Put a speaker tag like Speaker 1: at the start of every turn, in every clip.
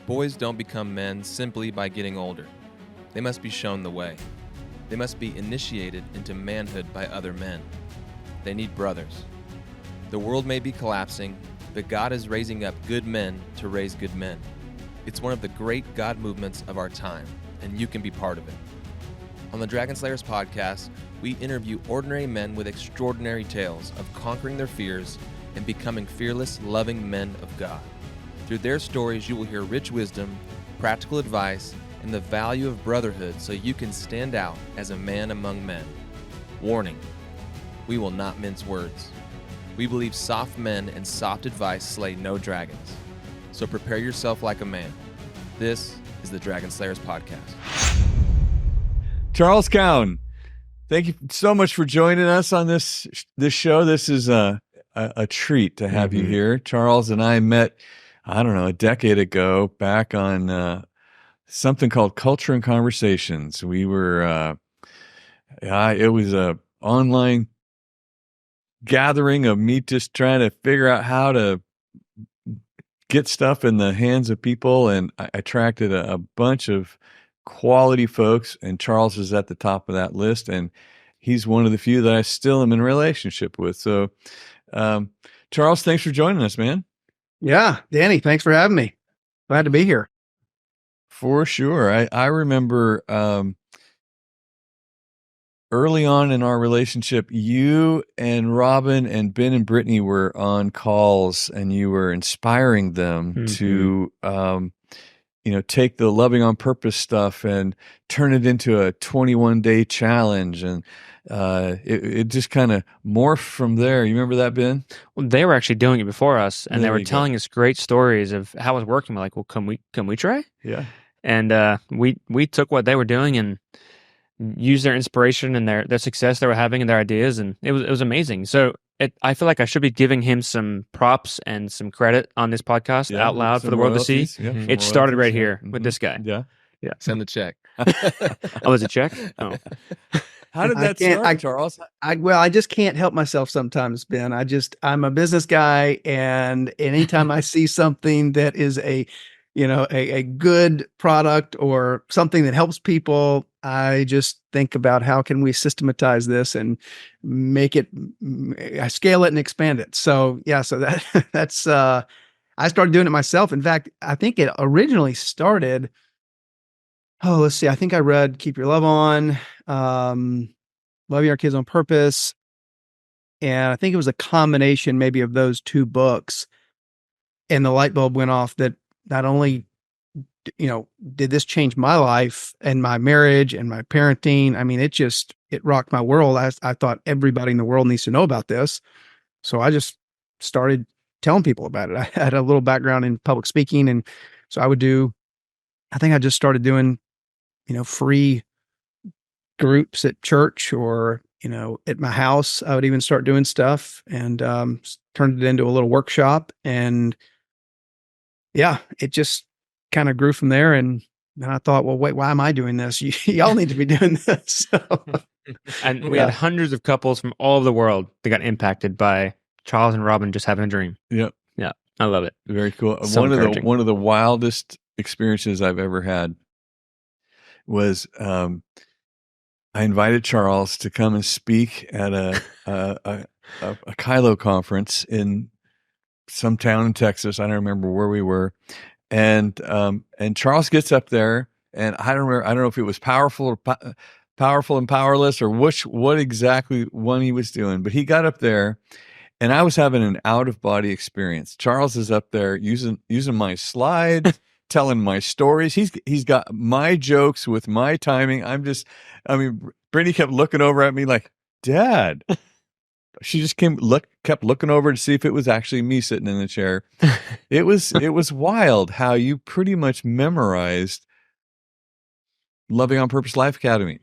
Speaker 1: Boys don't become men simply by getting older. They must be shown the way. They must be initiated into manhood by other men. They need brothers. The world may be collapsing, but God is raising up good men to raise good men. It's one of the great God movements of our time, and you can be part of it. On the Dragon Slayers podcast, we interview ordinary men with extraordinary tales of conquering their fears and becoming fearless, loving men of God. Through their stories, you will hear rich wisdom, practical advice, and the value of brotherhood so you can stand out as a man among men. Warning, we will not mince words. We believe soft men and soft advice slay no dragons. So prepare yourself like a man. This is the Dragon Slayers podcast.
Speaker 2: Charles Kown, thank you so much for joining us on this show. This is a treat to have you here. Charles and I met, I don't know, a decade ago back on something called Culture and Conversations. We were, it was a online gathering of me just trying to figure out how to get stuff in the hands of people, and I attracted a bunch of quality folks, and Charles is at the top of that list, and he's one of the few that I still am in a relationship with. So, Charles, thanks for joining us, man.
Speaker 3: Yeah, Danny, thanks for having me. Glad to be here.
Speaker 2: For sure. I remember early on in our relationship, you and Robin and Ben and Brittany were on calls, and you were inspiring them to take the loving on purpose stuff and turn it into a 21-day challenge. And it just kind of morphed from there. You remember that, Ben?
Speaker 4: Well, they were actually doing it before us, and
Speaker 2: There
Speaker 4: they were
Speaker 2: you go.
Speaker 4: telling us great stories of how it was working. We're like, well, can we try?
Speaker 2: Yeah.
Speaker 4: And we took what they were doing and used their inspiration and their success they were having and their ideas, and it was amazing. So I feel like I should be giving him some props and some credit on this podcast out loud for the world to see.
Speaker 2: Yeah,
Speaker 4: It started right here with this guy.
Speaker 2: Yeah.
Speaker 4: Yeah.
Speaker 1: Send the check.
Speaker 4: Oh, is it check? Oh.
Speaker 2: How did
Speaker 3: I
Speaker 2: that
Speaker 3: can't-
Speaker 2: start, Charles?
Speaker 3: I just can't help myself sometimes, Ben. I'm a business guy, and anytime I see something that is a good product or something that helps people, I just think about how can we systematize this and make it, I scale it and expand it. So yeah, so that's, I started doing it myself. In fact, I think it originally started, let's see. I think I read Keep Your Love On, Loving Our Kids on Purpose. And I think it was a combination maybe of those two books. And the light bulb went off that not only, did this change my life and my marriage and my parenting. I mean, it rocked my world. I thought everybody in the world needs to know about this. So I just started telling people about it. I had a little background in public speaking. And so I think I just started doing, free groups at church or, at my house. I would even start doing stuff and turned it into a little workshop. And yeah, it just kind of grew from there. And then I thought, well, wait, why am I doing this? Y'all need to be doing this. So,
Speaker 4: And we had hundreds of couples from all over the world that got impacted by Charles and Robin just having a dream.
Speaker 2: Yep.
Speaker 4: Yeah, I love it.
Speaker 2: Very cool.
Speaker 4: So encouraging.
Speaker 2: One of the wildest experiences I've ever had was I invited Charles to come and speak at a Kylo conference in some town in Texas. I don't remember where we were. And Charles gets up there, and I don't know if it was powerful and powerless or what exactly one he was doing, but he got up there, and I was having an out of body experience. Charles is up there using my slides, telling my stories. He's got my jokes with my timing. Brittany kept looking over at me like, Dad. She just kept looking over to see if it was actually me sitting in the chair. It was wild how you pretty much memorized Loving on Purpose Life Academy.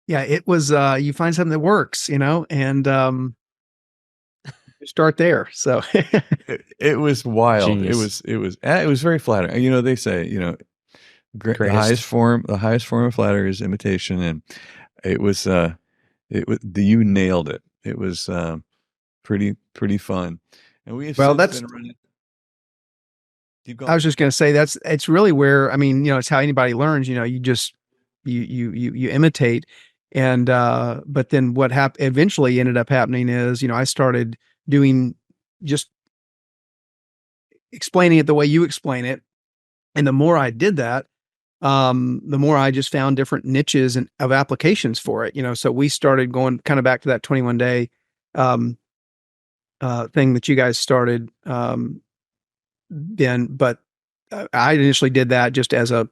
Speaker 3: yeah, it was, you find something that works, and you start there. So
Speaker 2: It was wild.
Speaker 4: Genius.
Speaker 2: It was very flattering. They say, the highest form of flattery is imitation, and you nailed it. It was pretty fun. And we have
Speaker 3: Well,
Speaker 2: since
Speaker 3: that's-
Speaker 2: been running. Keep going.
Speaker 3: I was just going to say it's really where, I mean, it's how anybody learns, you just, you imitate. And, but then what eventually ended up happening is, I started doing just explaining it the way you explain it. And the more I did that, the more I just found different niches of applications for it, so we started going kind of back to that 21 day, thing that you guys started, then, but I initially did that just as a,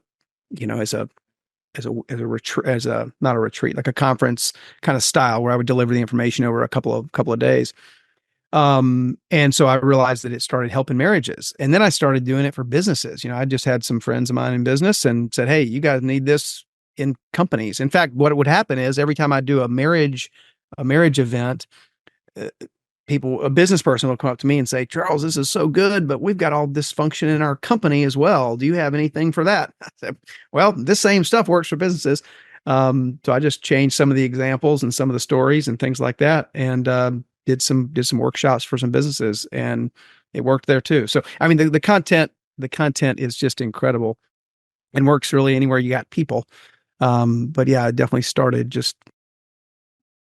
Speaker 3: retreat, not a retreat, like a conference kind of style where I would deliver the information over a couple of days. And so I realized that it started helping marriages. And then I started doing it for businesses. I just had some friends of mine in business and said, hey, you guys need this in companies. In fact, what would happen is every time I do a marriage event, a business person will come up to me and say, Charles, this is so good, but we've got all this function in our company as well. Do you have anything for that? I said, well, this same stuff works for businesses. So I just changed some of the examples and some of the stories and things like that. And, did some workshops for some businesses, and it worked there too. So, I mean, the content is just incredible and works really anywhere you got people. But yeah, I definitely started just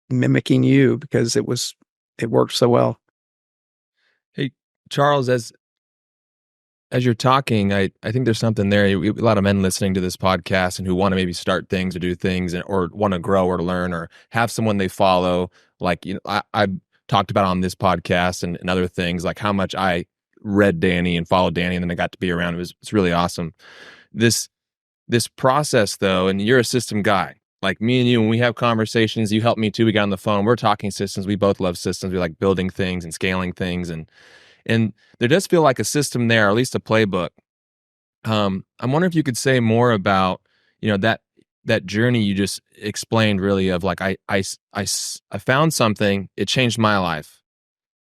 Speaker 3: mimicking you because it worked so well.
Speaker 1: Hey, Charles, as you're talking, I think there's something there. A lot of men listening to this podcast and who want to maybe start things or do things or want to grow or learn or have someone they follow. Like, I talked about on this podcast and other things, like how much I read Danny and followed Danny, and then I got to be around him. It's really awesome. This process though, and you're a system guy. Like me and you, when we have conversations, you help me too. We got on the phone, we're talking systems. We both love systems. We like building things and scaling things. And there does feel like a system there, or at least a playbook. I'm wondering if you could say more about, that journey you just explained, really, of like, I found something, it changed my life.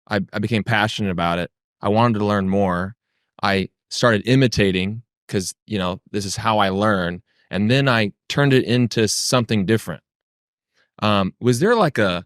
Speaker 1: I became passionate about it. I wanted to learn more. I started imitating because, this is how I learn. And then I turned it into something different. Is there like a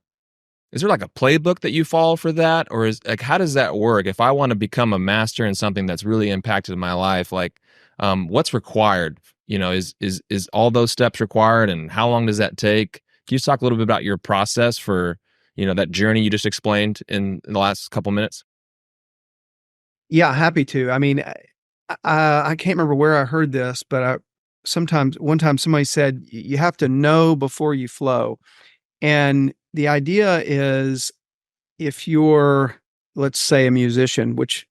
Speaker 1: playbook that you follow for that? Or how does that work? If I want to become a master in something that's really impacted my life, like, what's required? Is all those steps required, and how long does that take? Can you just talk a little bit about your process for, that journey you just explained in the last couple minutes?
Speaker 3: Yeah, happy to. I mean, I can't remember where I heard this, but one time somebody said, you have to know before you flow. And the idea is, if you're, let's say, a musician, which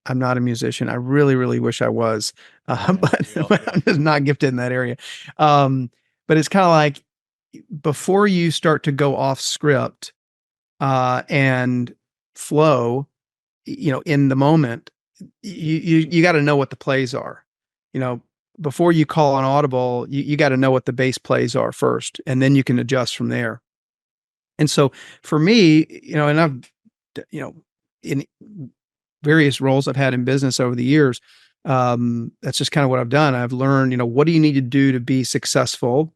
Speaker 3: I'm not a musician. I really, really wish I was, but I'm just not gifted in that area. But it's kind of like, before you start to go off script and flow, in the moment, you got to know what the plays are. Before you call on audible, you got to know what the bass plays are first, and then you can adjust from there. And so for me, and I've, in various roles I've had in business over the years, that's just kind of what I've done. I've learned, what do you need to do to be successful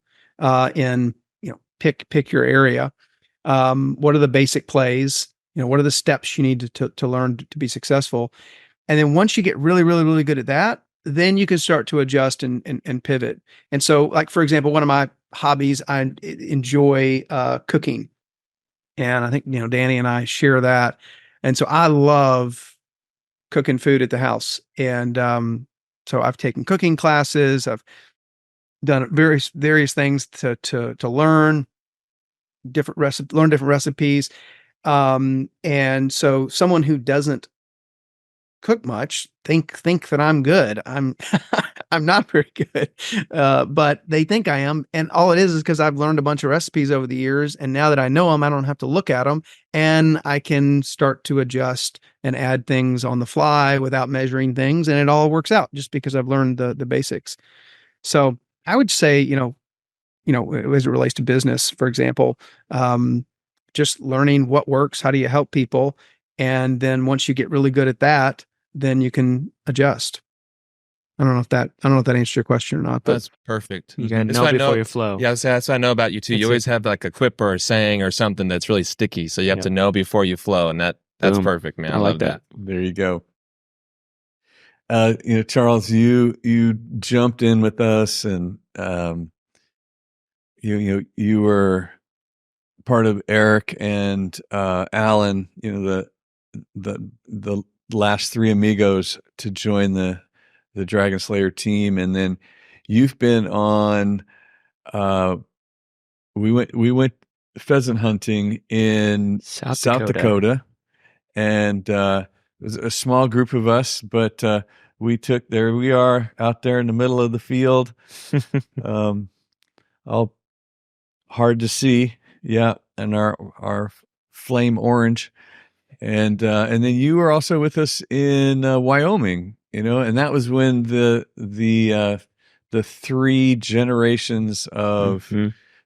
Speaker 3: in, pick your area. What are the basic plays? What are the steps you need to learn to be successful? And then once you get really, really, really good at that, then you can start to adjust and pivot. And so, like, for example, one of my hobbies, I enjoy cooking. And I think, Danny and I share that. And so I love cooking food at the house. And so I've taken cooking classes. I've done various things to learn different recipes. And so someone who doesn't cook much think that I'm good. I'm I'm not very good, but they think I am. And all it is because I've learned a bunch of recipes over the years. And now that I know them, I don't have to look at them, and I can start to adjust and add things on the fly without measuring things. And it all works out just because I've learned the basics. So I would say, as it relates to business, for example, just learning what works. How do you help people? And then once you get really good at that, then you can adjust. I don't know if that answers your question or not. But
Speaker 1: that's perfect.
Speaker 4: You gotta know before you flow.
Speaker 1: Yeah, that's what I know about you too. You always have like a quip or a saying or something that's really sticky. So you have to know before you flow, and that's perfect, man. I love that.
Speaker 2: There you go. Charles, you jumped in with us, and you were part of Eric and Alan. The last three amigos to join the Dragon Slayer team, and then you've been on. We went pheasant hunting in South Dakota, and it was a small group of us, but there we are out there in the middle of the field, all hard to see, yeah, and our flame orange, and then you were also with us in Wyoming, and that was when the three generations of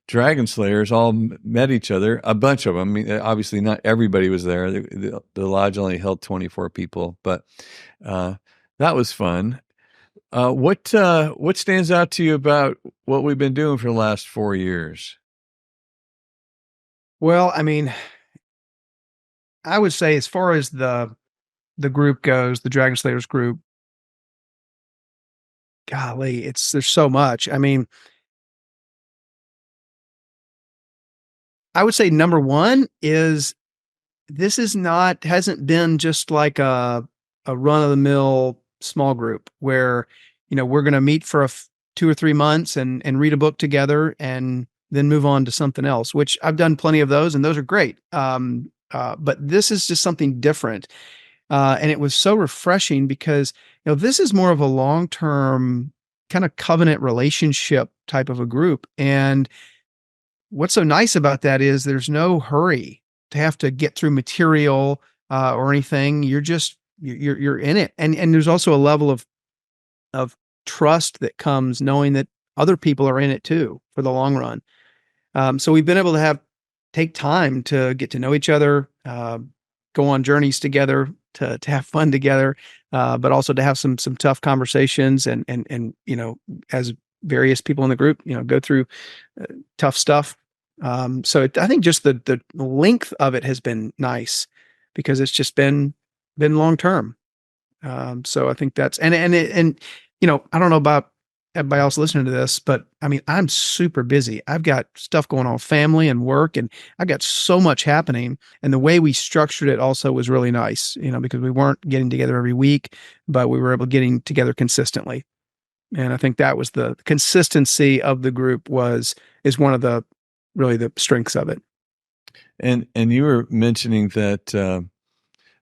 Speaker 2: Dragon Slayers all met each other. A bunch of them. I mean, obviously not everybody was there. The lodge only held 24 people, but that was fun. What stands out to you about what we've been doing for the last 4 years?
Speaker 3: Well, I mean, I would say as far as the group goes, the Dragon Slayers group, golly, there's so much. I mean, I would say number one is this hasn't been just like a run of the mill small group where, we're going to meet for 2 or 3 months and read a book together and then move on to something else, which I've done plenty of those and those are great. But this is just something different. And it was so refreshing because, this is more of a long-term kind of covenant relationship type of a group. And what's so nice about that is there's no hurry to have to get through material or anything. You're in it. And there's also a level of trust that comes knowing that other people are in it too for the long run. So we've been able to take time to get to know each other, go on journeys together, to have fun together, but also to have some tough conversations and as various people in the group, go through tough stuff. So I think just the length of it has been nice because it's just been long term. So I think that's and I don't know about everybody else listening to this, but I mean, I'm super busy. I've got stuff going on, family and work, and I've got so much happening. And the way we structured it also was really nice, because we weren't getting together every week, but we were able to getting together consistently. And I think that was the consistency of the group is one of the really the strengths of it.
Speaker 2: And you were mentioning that,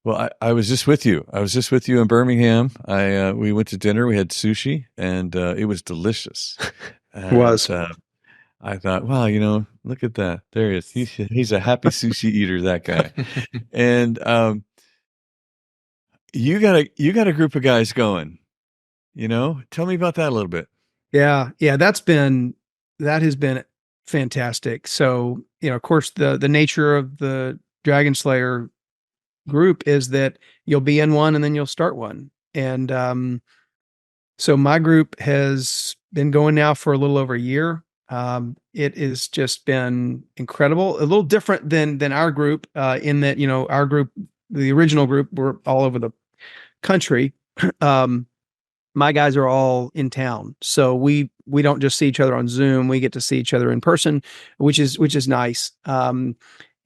Speaker 2: well, I was just with you. I was just with you in Birmingham. We went to dinner. We had sushi, and it was delicious.
Speaker 3: It was.
Speaker 2: I thought, wow, look at that. There he is. He's a happy sushi eater, that guy. And you got a group of guys going. Tell me about that a little bit.
Speaker 3: Yeah, that has been fantastic. So, of course, the nature of the Dragon Slayer group is that you'll be in one and then you'll start one. And so my group has been going now for a little over a year. It has just been incredible. A little different than our group in that, our group, the original group, we're all over the country. My guys are all in town. So we don't just see each other on Zoom. We get to see each other in person, which is nice. And,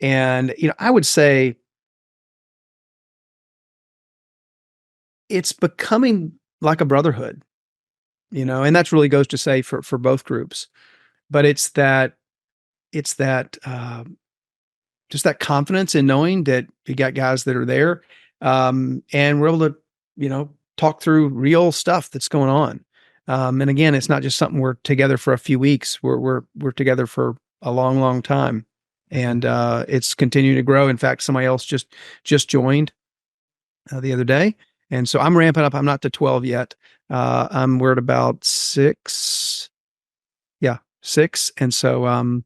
Speaker 3: I would say it's becoming like a brotherhood, and that's really goes to say for both groups, but it's that just that confidence in knowing that you got guys that are there. And we're able to, talk through real stuff that's going on. And again, it's not just something we're together for a few weeks. We're together for a long, long time, and it's continuing to grow. In fact, somebody else just joined the other day, and so I'm ramping up. I'm not to 12 yet. We're at about 6. Yeah, 6, and so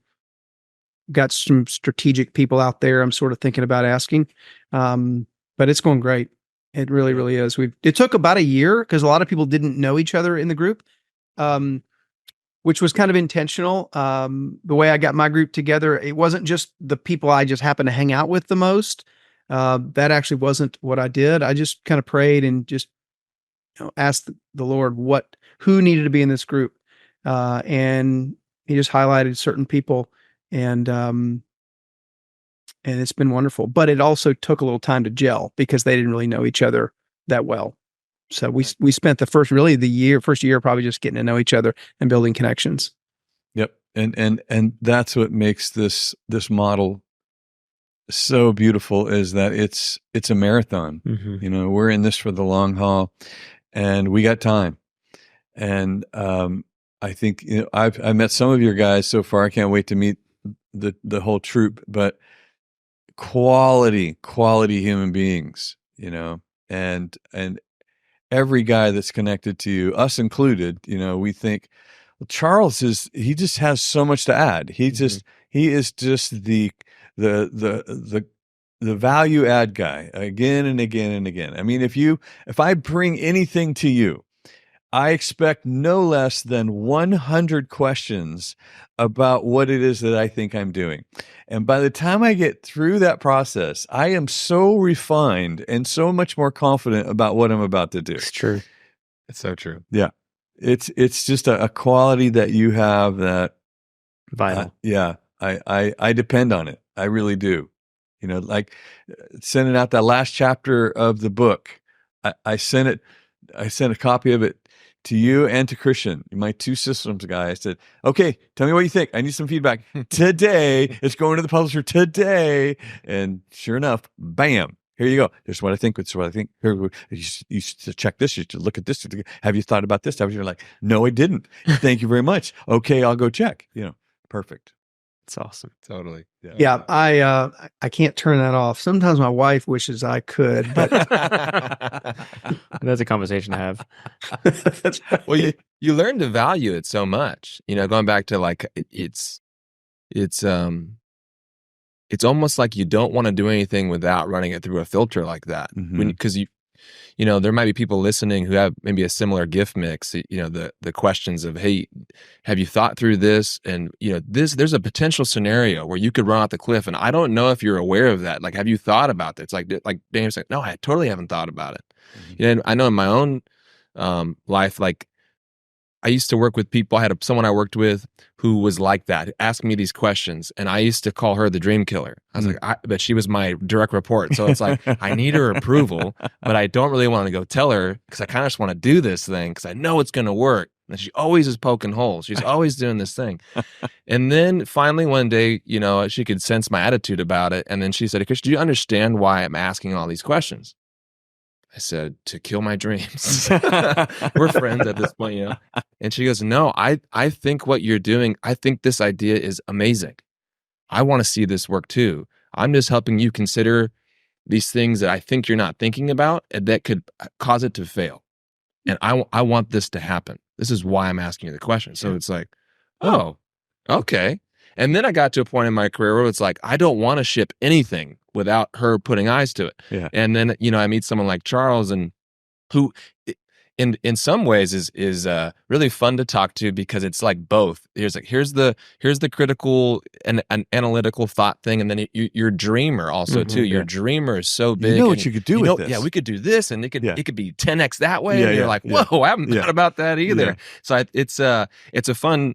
Speaker 3: got some strategic people out there. I'm sort of thinking about asking, but it's going great. It really, really is. It took about a year because a lot of people didn't know each other in the group, which was kind of intentional. The way I got my group together, it wasn't just the people I just happened to hang out with the most. That actually wasn't what I did. I just kind of prayed and just asked the Lord who needed to be in this group, and He just highlighted certain people, and it's been wonderful. But it also took a little time to gel because they didn't really know each other that well. So we spent the first year probably just getting to know each other and building connections.
Speaker 2: Yep. And that's what makes this model so beautiful, is that it's a marathon.
Speaker 4: Mm-hmm.
Speaker 2: We're in this for the long haul, and we got time. And I think I've met some of your guys so far. I can't wait to meet the whole troop, but quality human beings, and every guy that's connected to you, us included, we think, well, Charles he just has so much to add. He is just the value add guy again and again and again. I mean, if I bring anything to you, I expect no less than 100 questions about what it is that I think I'm doing. And by the time I get through that process, I am so refined and so much more confident about what I'm about to do.
Speaker 4: It's true.
Speaker 1: It's so true.
Speaker 2: Yeah. It's just a quality that you have that
Speaker 4: vital.
Speaker 2: I depend on it. I really do. Like sending out that last chapter of the book. I sent a copy of it to you and to Christian, my two systems guy. I said, okay, tell me what you think. I need some feedback today. It's going to the publisher today. And sure enough, bam, here you go. Here's what I think. It's what I think. Here, you should check this. You should look at this. Have you thought about this? You're like, no, I didn't. Thank you very much. Okay, I'll go check. Perfect.
Speaker 4: It's awesome.
Speaker 1: Totally.
Speaker 3: Yeah. I can't turn that off. Sometimes my wife wishes I could, but
Speaker 4: that's a conversation to have.
Speaker 3: That's right.
Speaker 1: Well, you learn to value it so much. Going back to like it's almost like you don't want to do anything without running it through a filter like that. Because there might be people listening who have maybe a similar gift mix. The questions of, hey, have you thought through this? And there's a potential scenario where you could run off the cliff, and I don't know if you're aware of that. Like, have you thought about that? It's like Daniel's like, no, I totally haven't thought about it. And I know in my own life, like I used to work with people. I had someone I worked with who was like that, asking me these questions, and I used to call her the dream killer. I was like, but she was my direct report, so it's like I need her approval, but I don't really want to go tell her because I kind of just want to do this thing because I know it's going to work. And she always is poking holes. She's always doing this thing, and then finally one day, she could sense my attitude about it, and then she said, "Chris, do you understand why I'm asking all these questions?" I said, to kill my dreams. We're friends at this point, And she goes, no, I think what you're doing, I think this idea is amazing. I want to see this work too. I'm just helping you consider these things that I think you're not thinking about and that could cause it to fail. And I want this to happen. This is why I'm asking you the question. So it's like, oh, okay. And then I got to a point in my career where it's like, I don't want to ship anything without her putting eyes to it.
Speaker 2: Yeah.
Speaker 1: And then, I meet someone like Charles, and who in some ways is really fun to talk to because it's like both. Here's the critical and an analytical thought thing. And then your dreamer also too. Your dreamer is so big.
Speaker 2: You know what you could do with this.
Speaker 1: Yeah, we could do this, and it could be 10x that way. And you're like, whoa, I haven't thought about that either.
Speaker 2: Yeah.
Speaker 1: So it's a fun,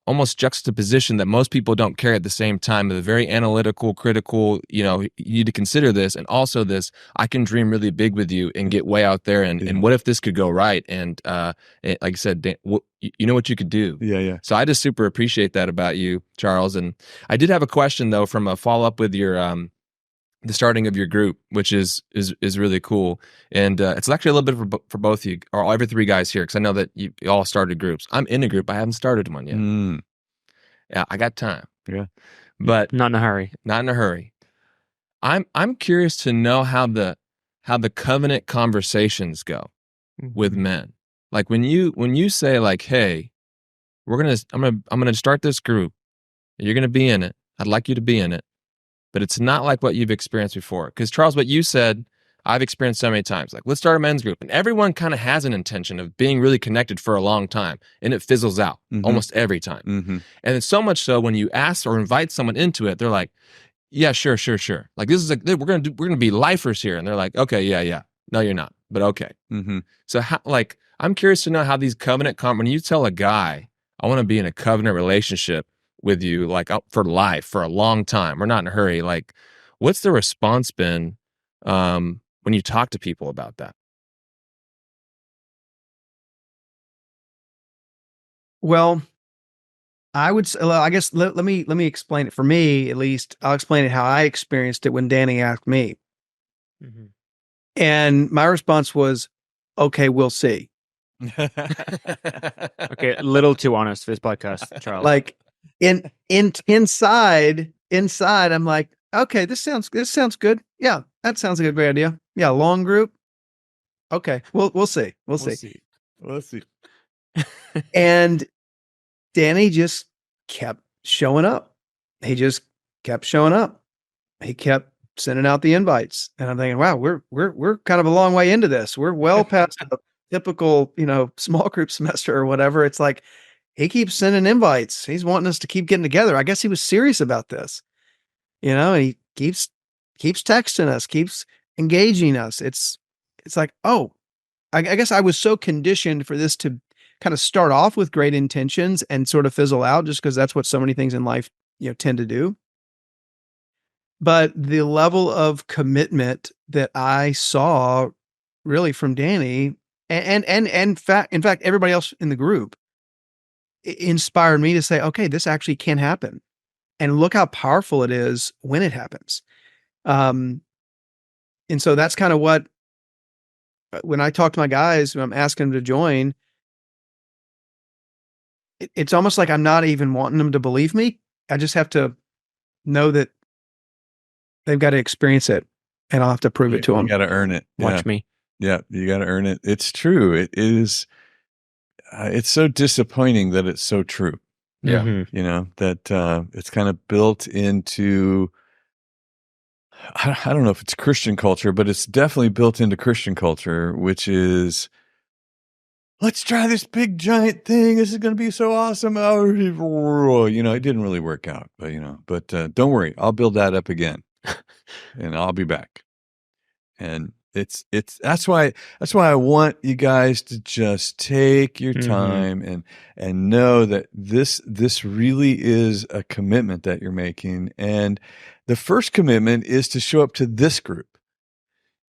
Speaker 1: almost juxtaposition that most people don't carry at the same time. The very analytical, critical, you need to consider this, and also this, I can dream really big with you and get way out there, and what if this could go right? And like I said, Dan, you know what you could do.
Speaker 2: Yeah.
Speaker 1: So I just super appreciate that about you, Charles. And I did have a question though from a follow-up with your the starting of your group, which is really cool. And it's actually a little bit for both of you, or every three guys here, because I know that you all started groups. I'm in a group. I haven't started one yet. Yeah, I got time.
Speaker 2: Yeah.
Speaker 1: But
Speaker 4: not in a hurry.
Speaker 1: Not in a hurry. I'm curious to know how the covenant conversations go with men. Like when you say like, hey, I'm gonna start this group. You're gonna be in it. I'd like you to be in it. But it's not like what you've experienced before. Because Charles, what you said, I've experienced so many times. Like, let's start a men's group. And everyone kind of has an intention of being really connected for a long time. And it fizzles out almost every time. And it's so much so when you ask or invite someone into it, they're like, yeah, sure. Like, this is we're gonna be lifers here. And they're like, okay, yeah. No, you're not. but okay.
Speaker 2: Mm-hmm.
Speaker 1: So how, like, I'm curious to know how these covenant when you tell a guy, I want to be in a covenant relationship with you, like for life, for a long time, we're not in a hurry. Like, what's the response been when you talk to people about that?
Speaker 3: Well, I guess let me explain it. For me, at least, I'll explain it how I experienced it when Danny asked me.
Speaker 4: Mm-hmm.
Speaker 3: And my response was, okay, we'll see.
Speaker 4: Okay, a little too honest for this podcast, Charles.
Speaker 3: Like inside, I'm like, okay, this sounds good. Yeah, that sounds like a great idea. Yeah, long group. Okay, we'll see. We'll see.
Speaker 2: We'll see.
Speaker 3: And Danny just kept showing up. He just kept showing up. He kept sending out the invites, and I'm thinking, wow, we're kind of a long way into this. We're well past the typical, small group semester or whatever. It's like he keeps sending invites. He's wanting us to keep getting together. I guess he was serious about this, and he keeps texting us, keeps engaging us. It's like, oh, I guess I was so conditioned for this to kind of start off with great intentions and sort of fizzle out, just because that's what so many things in life, tend to do. But the level of commitment that I saw really from Danny and in fact, everybody else in the group inspired me to say, okay, this actually can happen. And look how powerful it is when it happens. And so that's kind of what, when I talk to my guys, when I'm asking them to join, it's almost like I'm not even wanting them to believe me. I just have to know that they've got to experience it, and I'll have to prove it to them.
Speaker 2: You got to earn it.
Speaker 4: Watch me.
Speaker 2: Yeah, you got to earn it. It's true. It is. It's so disappointing that it's so true.
Speaker 1: Yeah.
Speaker 4: Mm-hmm.
Speaker 2: That it's kind of built into, I don't know if it's Christian culture, but it's definitely built into Christian culture, which is, let's try this big giant thing. This is going to be so awesome. It didn't really work out, but don't worry, I'll build that up again, and I'll be back. And that's why I want you guys to just take your time and know that this really is a commitment that you're making. And the first commitment is to show up to this group,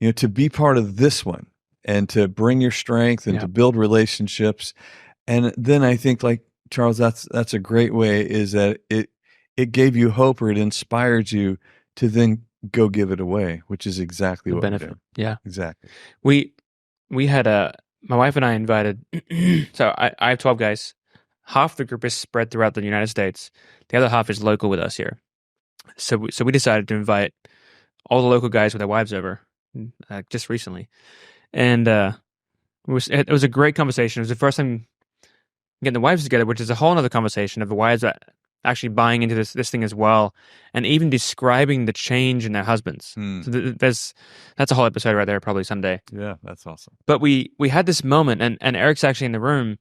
Speaker 2: to be part of this one, and to bring your strength and to build relationships. And then I think, like Charles, that's a great way, is that it gave you hope, or it inspired you to then go give it away, which is exactly what
Speaker 4: benefit.
Speaker 2: we do.
Speaker 4: Yeah,
Speaker 2: exactly.
Speaker 4: We had my wife and I invited. So I have 12 guys. Half the group is spread throughout the United States. The other half is local with us here. So we decided to invite all the local guys with their wives over just recently, and it was a great conversation. It was the first time getting the wives together, which is a whole other conversation of the wives that actually buying into this thing as well, and even describing the change in their husbands. So that's a whole episode right there, probably someday.
Speaker 2: Yeah, that's awesome.
Speaker 4: But we had this moment, and Eric's actually in the room.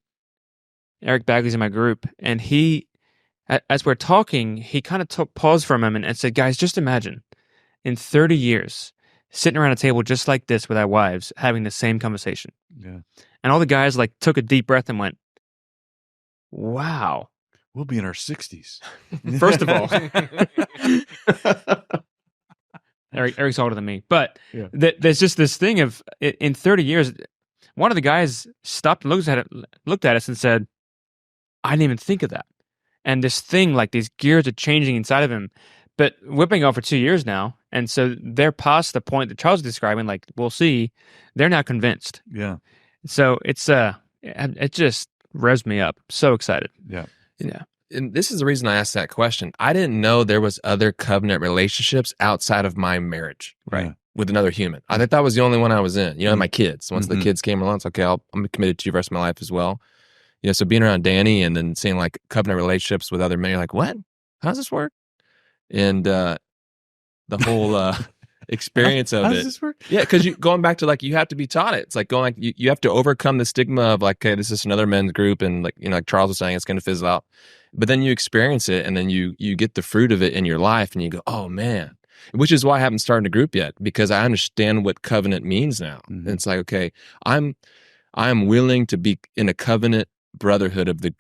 Speaker 4: Eric Bagley's in my group, and he, as we're talking, he kind of paused for a moment and said, guys, just imagine in 30 years sitting around a table just like this with our wives having the same conversation.
Speaker 2: Yeah.
Speaker 4: And all the guys took a deep breath and went, wow.
Speaker 2: We'll be in our 60s.
Speaker 4: First of all, Eric's older than me, but there's just this thing of, in 30 years, one of the guys stopped and looked at us and said, I didn't even think of that. And this thing, like these gears are changing inside of him, but we've been going for 2 years now. And so they're past the point that Charles is describing, like, we'll see. They're now convinced.
Speaker 2: Yeah.
Speaker 4: So it just revs me up. So excited.
Speaker 2: Yeah.
Speaker 1: Yeah. And this is the reason I asked that question. I didn't know there was other covenant relationships outside of my marriage, right?
Speaker 2: Yeah.
Speaker 1: With another human. I thought that was the only one I was in. And my kids. Once the kids came along, it's okay, I'm committed to you the rest of my life as well. So being around Danny and then seeing like covenant relationships with other men, you're like, what? How does this work? And the whole experience of
Speaker 2: How
Speaker 1: it.
Speaker 2: does this work?
Speaker 1: Yeah, because going back to like, you have to be taught it. It's like going you have to overcome the stigma of like, okay, this is another men's group, and like like Charles was saying, it's going to fizzle out. But then you experience it, and then you get the fruit of it in your life, and you go, oh man. which is why I haven't started a group yet, because I understand what covenant means now.
Speaker 2: Mhm.
Speaker 1: And it's like, okay, I am willing to be in a covenant brotherhood of the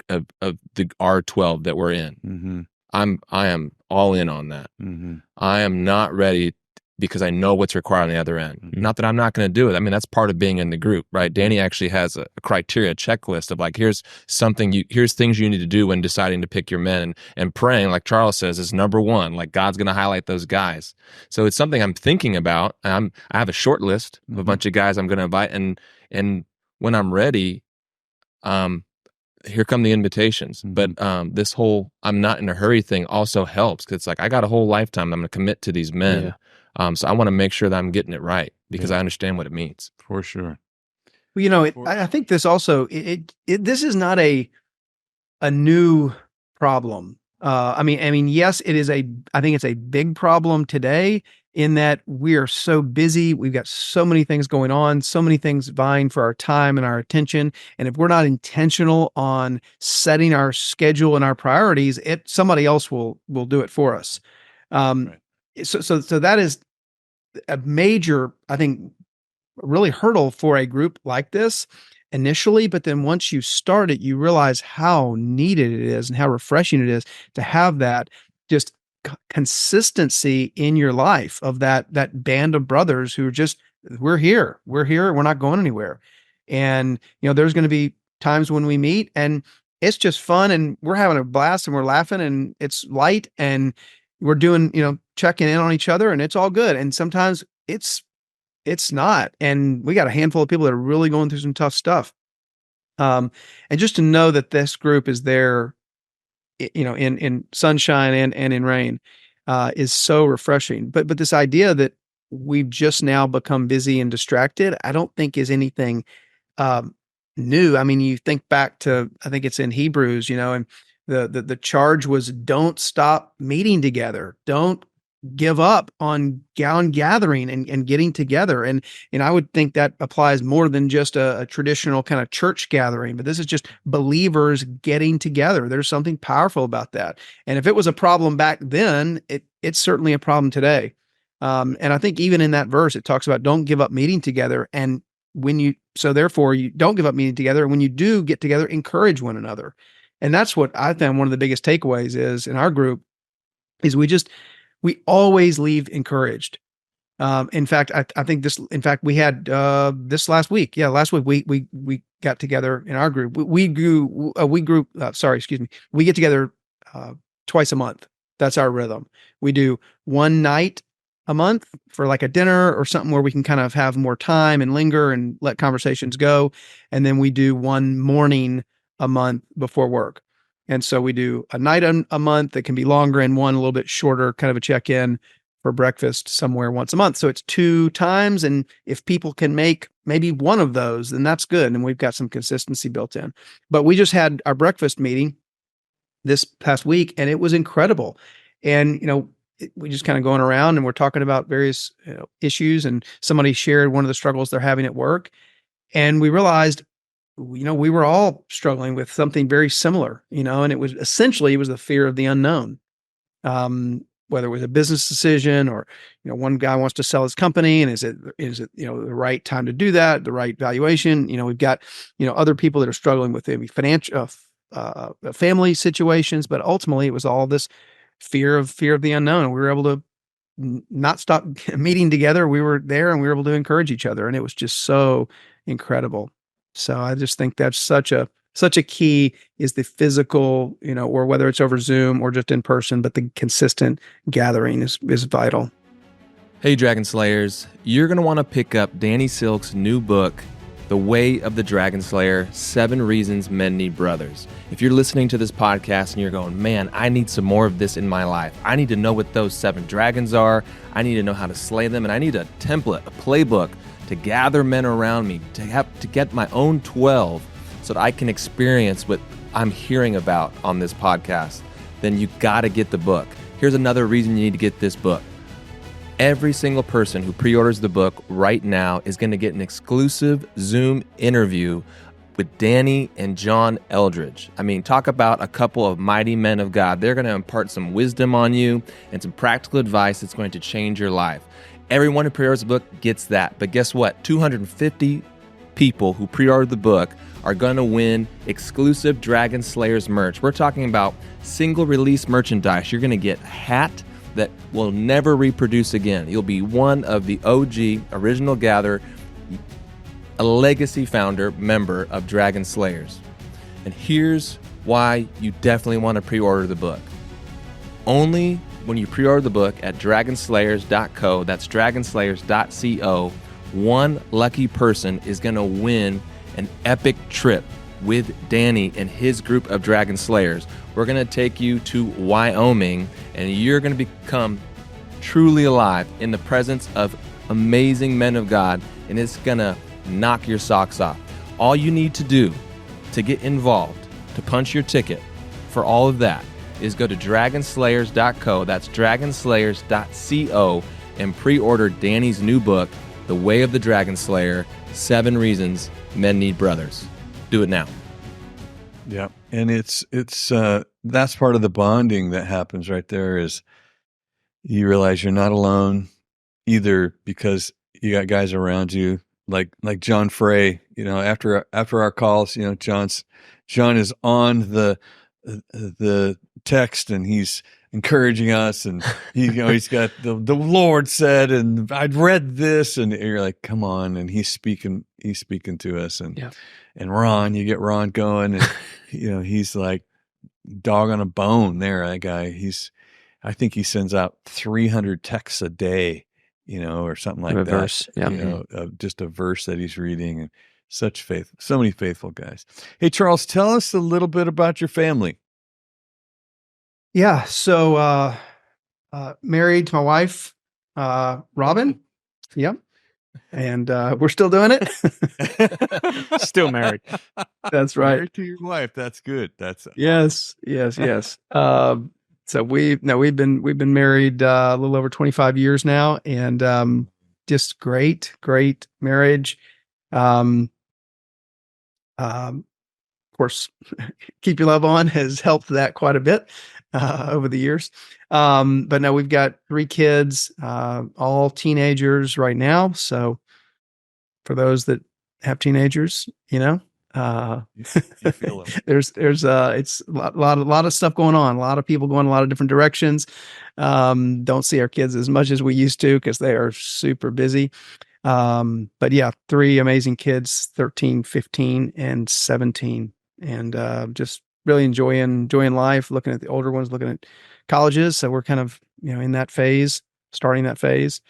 Speaker 1: R12 that we're in.
Speaker 2: Mm-hmm.
Speaker 1: I am all in on that.
Speaker 2: Mm-hmm.
Speaker 1: I am not ready because I know what's required on the other end.
Speaker 2: Mhm.
Speaker 1: Not that I'm not going to do it. I mean, that's part of being in the group, right? Danny actually has a criteria checklist of like, here's things you need to do when deciding to pick your men, and praying, like Charles says, is number one. Like, God's going to highlight those guys. So it's something I'm thinking about. I have a short list of a
Speaker 2: Mhm.
Speaker 1: bunch of guys I'm going to invite, and when I'm ready, here come the invitations.
Speaker 2: Mhm.
Speaker 1: But this whole I'm not in a hurry thing also helps, because it's like, I got a whole lifetime I'm going to commit to these men.
Speaker 4: Yeah.
Speaker 1: So I want to make sure that I'm getting it right, because
Speaker 2: Yeah.
Speaker 1: I understand what it means.
Speaker 2: For sure.
Speaker 3: Well, I think this also, this is not a new problem. I mean, yes, it is I think it's a big problem today, in that we are so busy. We've got so many things going on, so many things vying for our time and our attention. And if we're not intentional on setting our schedule and our priorities, somebody else will do it for us.
Speaker 2: Right.
Speaker 3: So that is a major, I think, really hurdle for a group like this initially, but then once you start it, you realize how needed it is and how refreshing it is to have that just consistency in your life of that band of brothers who are just, we're here, we're not going anywhere. And there's going to be times when we meet and it's just fun and we're having a blast and we're laughing and it's light and we're doing, checking in on each other and it's all good. And sometimes it's not. And we got a handful of people that are really going through some tough stuff. And just to know that this group is there, in sunshine and in rain, is so refreshing. But this idea that we've just now become busy and distracted, I don't think is anything new. I mean, you think back to, I think it's in Hebrews, and the charge was, don't stop meeting together. Don't give up on gathering and getting together. And I would think that applies more than just a traditional kind of church gathering, but this is just believers getting together. There's something powerful about that. And if it was a problem back then, it's certainly a problem today. And I think even in that verse, it talks about don't give up meeting together. And therefore you don't give up meeting together. And when you do get together, encourage one another. And that's what I found one of the biggest takeaways is in our group is we always leave encouraged. In fact, I think we had this last week. Yeah, last week we got together in our group. We get together twice a month. That's our rhythm. We do one night a month for like a dinner or something where we can kind of have more time and linger and let conversations go. And then we do one morning a month before work. And so we do a night a month that can be longer and one a little bit shorter, kind of a check-in for breakfast somewhere once a month. So it's 2 times. And if people can make maybe one of those, then that's good. And we've got some consistency built in. But we just had our breakfast meeting this past week and it was incredible. And, we just kind of going around and we're talking about various issues, and somebody shared one of the struggles they're having at work. And we realized, we were all struggling with something very similar, and it was the fear of the unknown. Whether it was a business decision or, one guy wants to sell his company, and is it, the right time to do that, the right valuation? We've got, other people that are struggling with maybe financial, family situations, but ultimately it was all this fear of the unknown. And we were able to not stop meeting together. We were there and we were able to encourage each other. And it was just so incredible. So I just think that's such a key is the physical, or whether it's over Zoom or just in person, but the consistent gathering is vital.
Speaker 1: Hey, Dragon Slayers, you're going to want to pick up Danny Silk's new book, The Way of the Dragon Slayer, 7 Reasons Men Need Brothers. If you're listening to this podcast and you're going, man, I need some more of this in my life. I need to know what those 7 dragons are. I need to know how to slay them. And I need a template, a playbook to gather men around me, to get my own 12 so that I can experience what I'm hearing about on this podcast. Then you got to get the book. Here's another reason you need to get this book. Every single person who pre-orders the book right now is going to get an exclusive Zoom interview with Danny and John Eldridge. I mean, talk about a couple of mighty men of God. They're going to impart some wisdom on you and some practical advice that's going to change your life. Everyone who pre-orders the book gets that. But guess what? 250 people who pre-ordered the book are going to win exclusive Dragon Slayers merch. We're talking about single release merchandise. You're going to get a hat that will never reproduce again. You'll be one of the OG original gatherer, a legacy founder member of Dragon Slayers. And here's why you definitely want to pre-order the book. Only when you pre-order the book at dragonslayers.co, that's dragonslayers.co, one lucky person is going to win an epic trip with Danny and his group of Dragon Slayers. We're going to take you to Wyoming, and you're going to become truly alive in the presence of amazing men of God, and it's going to knock your socks off. All you need to do to get involved, to punch your ticket for all of that, is go to dragonslayers.co, that's dragonslayers.co, and pre-order Danny's new book, The Way of the Dragon Slayer, 7 Reasons Men Need Brothers. Do it now.
Speaker 2: Yeah. And it's that's part of the bonding that happens right there, is you realize you're not alone, either because you got guys around you, like John Frey, after our calls, John is on the text, and he's encouraging us, and he's got the Lord said, and I'd read this, and you're like, come on, and he's speaking to us, and
Speaker 3: Yeah.
Speaker 2: and Ron, you get Ron going, and he's like dog on a bone there. That guy, I think he sends out 300 texts a day, or something like that.
Speaker 4: Verse, yeah.
Speaker 2: Just a verse that he's reading, and so many faithful guys. Hey, Charles, tell us a little bit about your family.
Speaker 3: Yeah. So, married to my wife, Robin. Yep. And, we're still doing it.
Speaker 4: Still married.
Speaker 3: That's right.
Speaker 2: Married to your wife. That's good. That's
Speaker 3: Yes. So we've been married, a little over 25 years now, and, just great marriage. Of course, Keep Your Love On has helped that quite a bit, over the years. But no, we've got 3 kids, all teenagers right now. So for those that have teenagers,
Speaker 2: you feel them.
Speaker 3: there's it's a lot of stuff going on, a lot of people going a lot of different directions. Don't see our kids as much as we used to, because they are super busy. But yeah, 3 amazing kids, 13, 15, and 17. And, just really enjoying life, looking at the older ones, looking at colleges. So we're kind of, in that phase, starting that phase.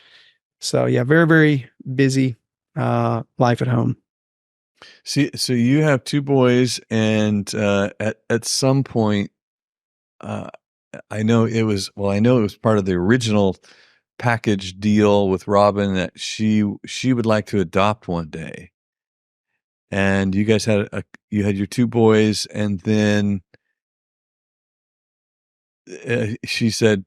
Speaker 3: So yeah, very, very busy, life at home.
Speaker 2: See, so you have 2 boys, and at some point, I know it was part of the original package deal with Robin that she would like to adopt one day. And you guys had your 2 boys, and then she said,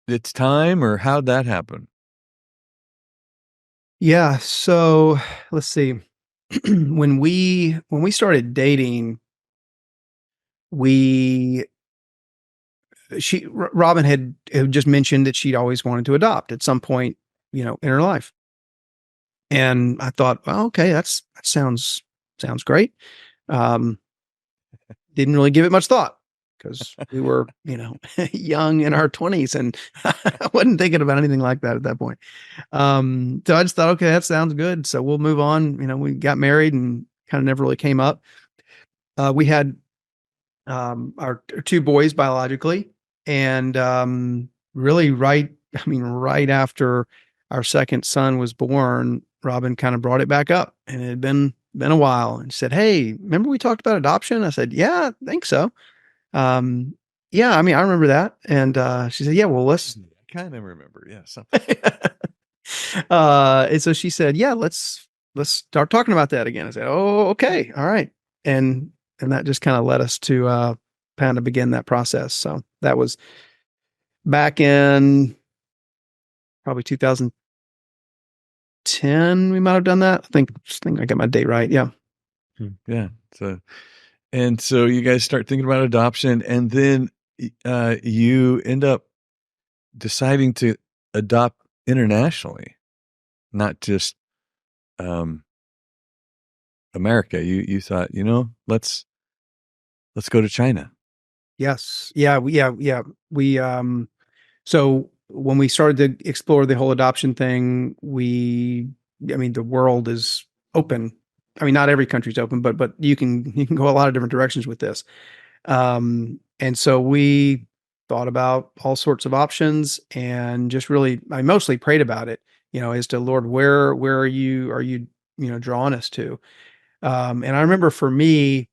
Speaker 2: "It's time," or how'd that happen?
Speaker 3: Yeah. So let's see. When we started dating, Robin had just mentioned that she'd always wanted to adopt at some point, in her life. And I thought, well, okay, that sounds great. Didn't really give it much thought, because we were, young in our 20s, and I wasn't thinking about anything like that at that point. So I just thought, okay, that sounds good. So we'll move on. We got married and kind of never really came up. We had our 2 boys biologically, and really right after our second son was born, Robin kind of brought it back up, and it had been a while, and said, "Hey, remember we talked about adoption?" I said, "Yeah, I think so." Yeah, I remember that. And she said, "Yeah, well, let's."
Speaker 2: I kind of remember, yeah. Something.
Speaker 3: And so she said, "Yeah, let's start talking about that again." I said, "Oh, okay, all right." And that just kind of led us to kind of begin that process. So that was back in probably 2010. We might have done that. I think I got my date right. Yeah.
Speaker 2: Yeah. So you guys start thinking about adoption, and then you end up deciding to adopt internationally, not just America. You thought, let's go to China.
Speaker 3: Yes. Yeah. Yeah. So when we started to explore the whole adoption thing, the world is open. I mean, not every country's open, but you can go a lot of different directions with this. And so we thought about all sorts of options and just really, I mostly prayed about it, as to Lord, where are you drawing us to? And I remember for me,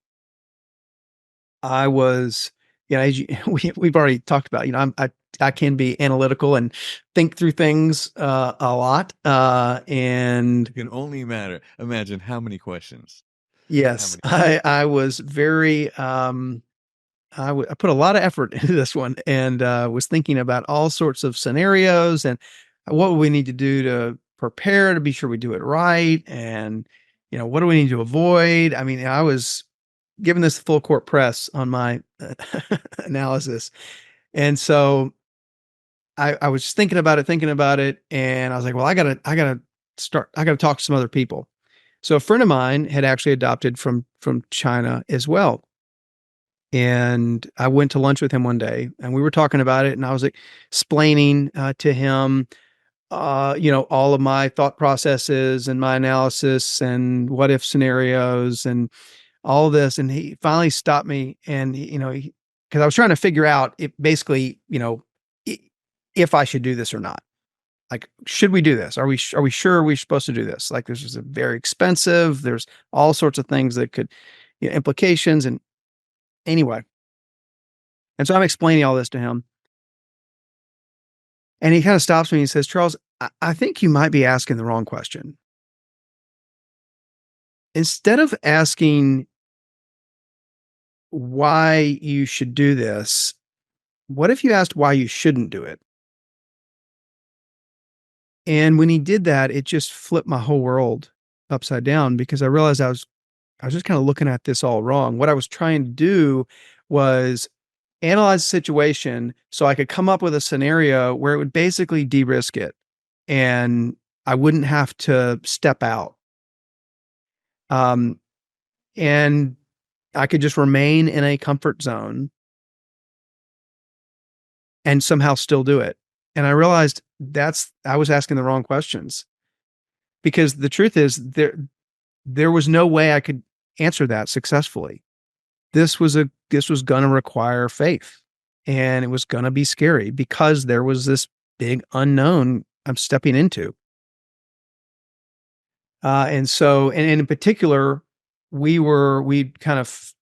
Speaker 3: I was, as we've already talked about, I can be analytical and think through things a lot. And
Speaker 2: You can only imagine how many questions.
Speaker 3: yes, I was very, I put a lot of effort into this one, and was thinking about all sorts of scenarios and what would we need to do to prepare to be sure we do it right, and what do we need to avoid. I mean, I was giving this full court press on my analysis, and so I was thinking about it, and I was like, well, I gotta talk to some other people. So a friend of mine had actually adopted from China as well. And I went to lunch with him one day, and we were talking about it, and I was explaining to him, all of my thought processes and my analysis and what if scenarios and all this. And he finally stopped me, and because I was trying to figure out if basically, if I should do this or not. Like, should we do this? Are we sure we're supposed to do this? Like, this is very expensive. There's all sorts of things that could, implications. And anyway, and so I'm explaining all this to him. And he kind of stops me and he says, Charles, I think you might be asking the wrong question. Instead of asking why you should do this, what if you asked why you shouldn't do it? And when he did that, it just flipped my whole world upside down, because I realized I was just kind of looking at this all wrong. What I was trying to do was analyze the situation so I could come up with a scenario where it would basically de-risk it and I wouldn't have to step out. And I could just remain in a comfort zone and somehow still do it. And I realized I was asking the wrong questions, because the truth is there was no way I could answer that successfully. This was going to require faith, and it was going to be scary because there was this big unknown I'm stepping into. And so, and in particular, we kind of,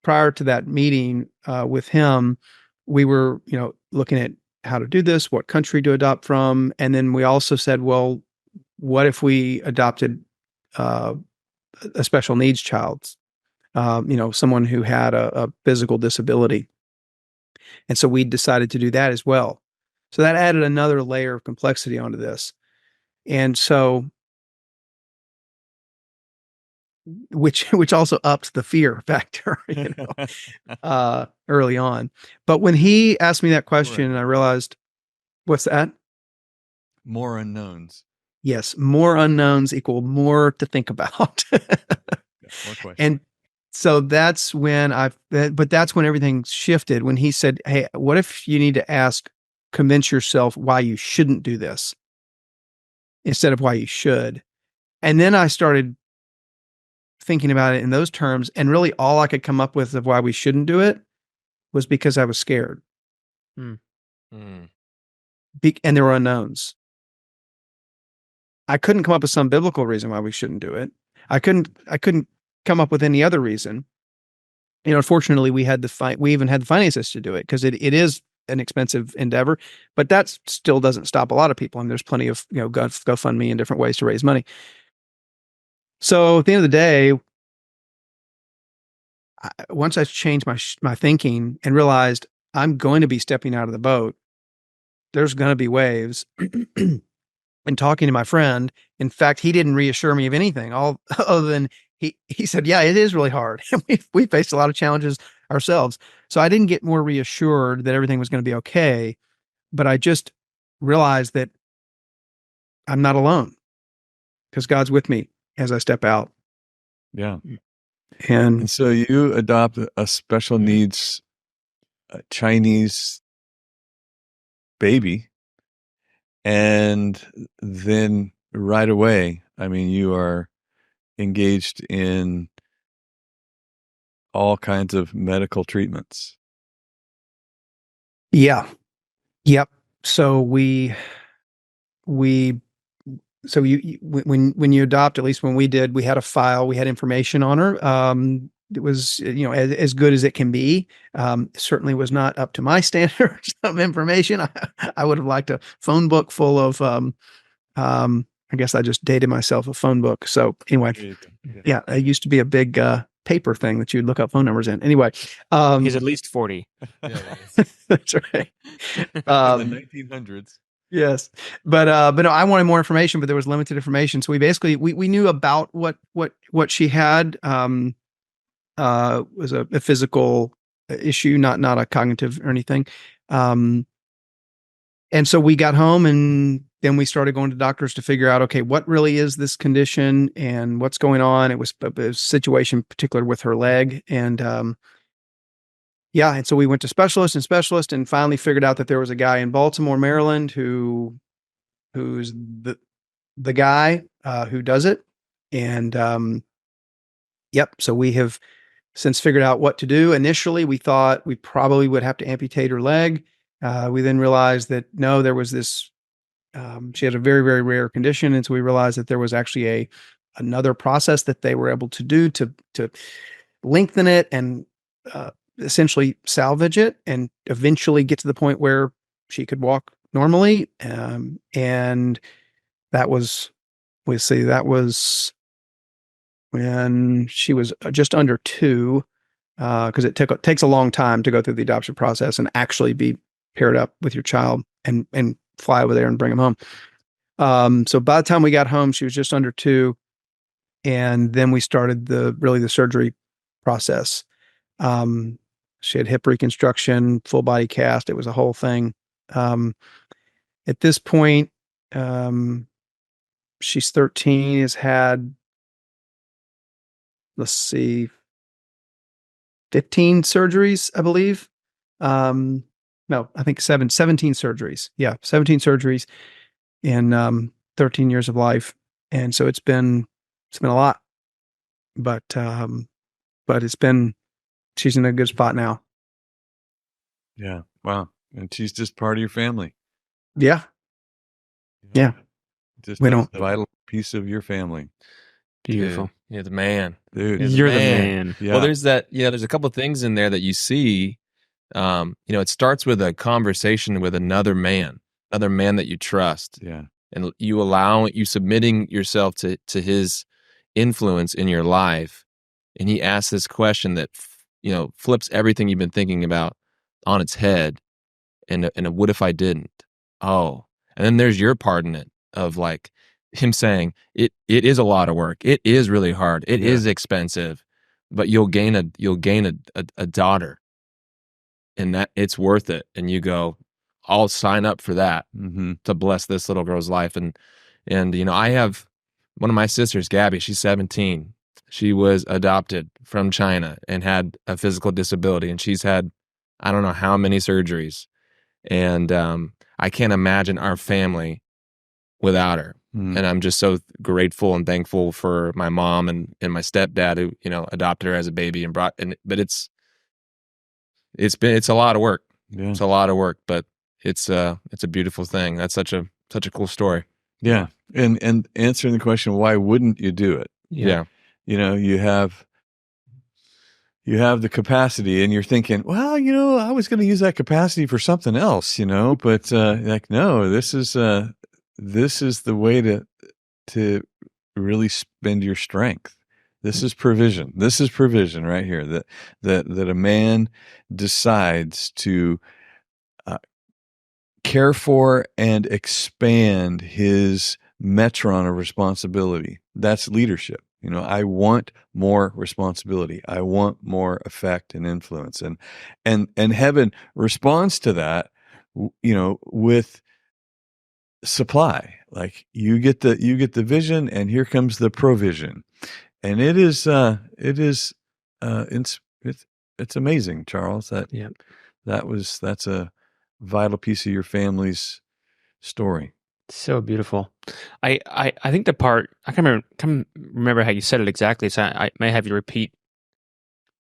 Speaker 3: prior to that meeting with him, we were, looking at how to do this, what country to adopt from. And then we also said, well, what if we adopted a special needs child, someone who had a physical disability. And so we decided to do that as well. So that added another layer of complexity onto this. And so, which also upped the fear factor, early on. But when he asked me that question, I realized, what's that?
Speaker 2: More unknowns.
Speaker 3: Yes. More unknowns equal more to think about.
Speaker 2: More questions.
Speaker 3: And so that's when that's when everything shifted, when he said, hey, what if you need to convince yourself why you shouldn't do this instead of why you should? And then I started thinking about it in those terms. And really all I could come up with of why we shouldn't do it was because I was scared. And there were unknowns. I couldn't come up with some biblical reason why we shouldn't do it. I couldn't come up with any other reason. Fortunately, we even had the finances to do it, because it is an expensive endeavor, but that still doesn't stop a lot of people. And there's plenty of, GoFundMe and different ways to raise money. So at the end of the day, once I changed my thinking and realized I'm going to be stepping out of the boat, there's going to be waves. And talking to my friend, in fact, he didn't reassure me of anything, all other than he said, yeah, it is really hard. We faced a lot of challenges ourselves. So I didn't get more reassured that everything was going to be okay, but I just realized that I'm not alone because God's with me as I step out.
Speaker 2: Yeah.
Speaker 3: And
Speaker 2: And so you adopt a special needs Chinese baby, and then right away, I mean, you are engaged in all kinds of medical treatments.
Speaker 3: yeah, yep. So when you adopt, at least when we did, we had a file, we had information on her. It was, as good as it can be. Certainly was not up to my standards of information. I would have liked a phone book full of, I guess I just dated myself, a phone book. So anyway, yeah, it used to be a big, paper thing that you'd look up phone numbers in. Anyway,
Speaker 4: He's at least 40.
Speaker 3: that's right.
Speaker 2: In the 1900s.
Speaker 3: Yes. But no, I wanted more information, but there was limited information. So we basically, we knew about what she had, was a physical issue, not a cognitive or anything. And so we got home and then we started going to doctors to figure out, okay, what really is this condition and what's going on? It was a situation particular with her leg. And, and so we went to specialists and finally figured out that there was a guy in Baltimore, Maryland, who's the guy who does it. And so we have since figured out what to do. Initially, we thought we probably would have to amputate her leg. We then realized that no, there was this. She had a very, very rare condition, and so we realized that there was actually another process that they were able to do to lengthen it and essentially salvage it and eventually get to the point where she could walk normally. And that was when she was just under 2, because it takes a long time to go through the adoption process and actually be paired up with your child and fly over there and bring him home. So by the time we got home, she was just under 2. And then we started the surgery process. She had hip reconstruction, full body cast. It was a whole thing. At this point, she's 13, has had, let's see, 15 surgeries, I believe. No, I think 17 surgeries. Yeah, 17 surgeries in 13 years of life. And so it's been a lot. But she's in a good spot now.
Speaker 2: Yeah. Wow. And she's just part of your family.
Speaker 3: Yeah. Yeah.
Speaker 2: Just
Speaker 3: We
Speaker 2: a
Speaker 3: don't-
Speaker 2: vital piece of your family.
Speaker 4: Beautiful.
Speaker 1: Dude, you're the man.
Speaker 2: Dude.
Speaker 4: You're the man.
Speaker 2: Yeah.
Speaker 1: Well, there's a couple of things in there that you see. It starts with a conversation with another man that you trust.
Speaker 2: Yeah.
Speaker 1: And you submitting yourself to his influence in your life. And he asks this question that, flips everything you've been thinking about on its head. And what if I didn't? Oh, and then there's your part in it of like him saying it is a lot of work. It is really hard. It is expensive, but you'll gain a daughter, and that it's worth it. And you go, I'll sign up for that to bless this little girl's life. And I have one of my sisters, Gabby. She's 17. She was adopted from China and had a physical disability, and she's had I don't know how many surgeries. And I can't imagine our family without her. And I'm just so grateful and thankful for my mom and my stepdad who, adopted her as a baby and but it's a lot of work.
Speaker 2: Yeah.
Speaker 1: It's a lot of work, but it's a beautiful thing. That's such a cool story.
Speaker 2: Yeah. And answering the question, why wouldn't you do it?
Speaker 1: Yeah.
Speaker 2: You have the capacity and you're thinking, well, I was going to use that capacity for something else, but no, this is the way to really spend your strength. This is provision. This is provision right here that a man decides to care for and expand his metron of responsibility. That's leadership. You know, I want more responsibility. I want more effect and influence. And heaven responds to that, you know, with supply. Like you get the vision, and here comes the provision. And it's amazing, Charles.
Speaker 4: Yeah.
Speaker 2: That's a vital piece of your family's story.
Speaker 4: So beautiful. I think the part I can't remember how you said it exactly, so I may have you repeat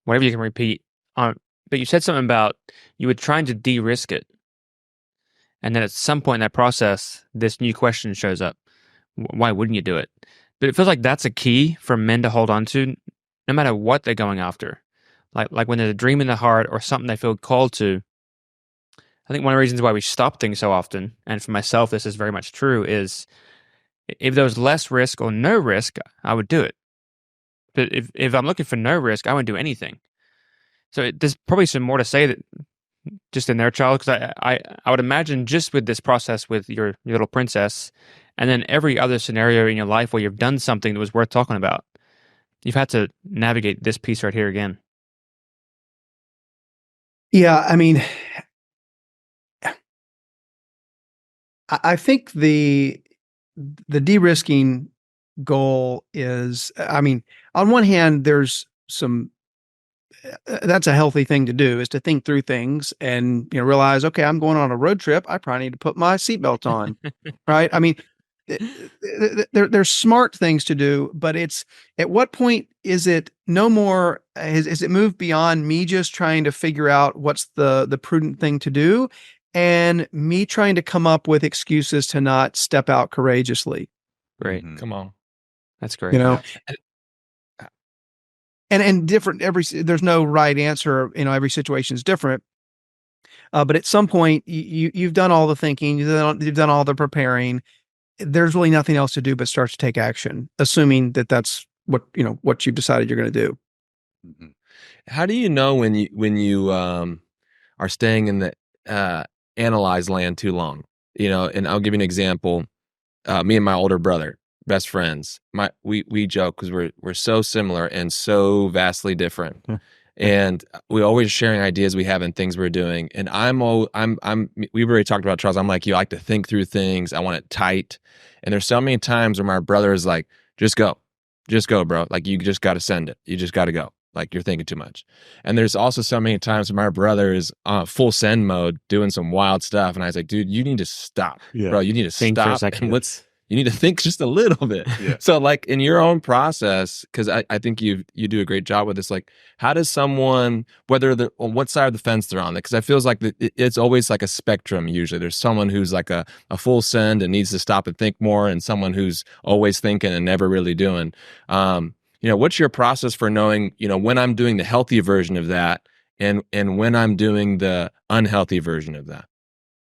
Speaker 4: whatever you can repeat. But you said something about you were trying to de-risk it, and then at some point in that process, this new question shows up: why wouldn't you do it? But it feels like that's a key for men to hold on to, no matter what they're going after. Like when there's a dream in the heart or something they feel called to. I think one of the reasons why we stop things so often, and for myself this is very much true, is if there was less risk or no risk, I would do it. But if I'm looking for no risk, I wouldn't do anything. So there's probably some more to say that just in there, Charles, because I would imagine just with this process with your little princess, and then every other scenario in your life where you've done something that was worth talking about, you've had to navigate this piece right here again.
Speaker 3: Yeah, I mean, I think the de-risking goal is, I mean, on one hand, there's some, that's a healthy thing to do, is to think through things and, you know, realize, okay, I'm going on a road trip. I probably need to put my seatbelt on, right? I mean, there's smart things to do, but it's, at what point is it no more, is it moved beyond me just trying to figure out what's the prudent thing to do, and me trying to come up with excuses to not step out courageously?
Speaker 4: Great.
Speaker 2: Mhm.
Speaker 1: Come on.
Speaker 4: That's great.
Speaker 3: You know, and different, there's no right answer, you know, every situation is different. But at some point you've done all the thinking, you've done all the preparing. There's really nothing else to do but start to take action, assuming that that's what, you know, what you've decided you're going to do.
Speaker 2: Mhm.
Speaker 1: How do you know when you are staying in the analyze land too long? You know, and I'll give you an example. Me and my older brother, best friends. We joke because we're so similar and so vastly different. And we're always sharing ideas we have and things we're doing. And we've already talked about, Charles. I'm like, you like to think through things. I want it tight. And there's so many times where my brother is like, just go, bro. Like, you just got to send it. You just got to go. Like, you're thinking too much. And there's also so many times when my brother is full send mode doing some wild stuff. And I was like, dude, you need to stop,
Speaker 2: Yeah.
Speaker 1: bro. You need to
Speaker 4: Think for a
Speaker 1: stop.
Speaker 4: second.
Speaker 1: And you need to think just a little bit.
Speaker 2: Yeah.
Speaker 1: So, like, in your own process, because I think you do a great job with this, like, how does someone, whether they're on what side of the fence they're on, because I feels like it's always like a spectrum. Usually there's someone who's like a full send and needs to stop and think more, and someone who's always thinking and never really doing. You know, what's your process for knowing, you know, when I'm doing the healthy version of that and when I'm doing the unhealthy version of that?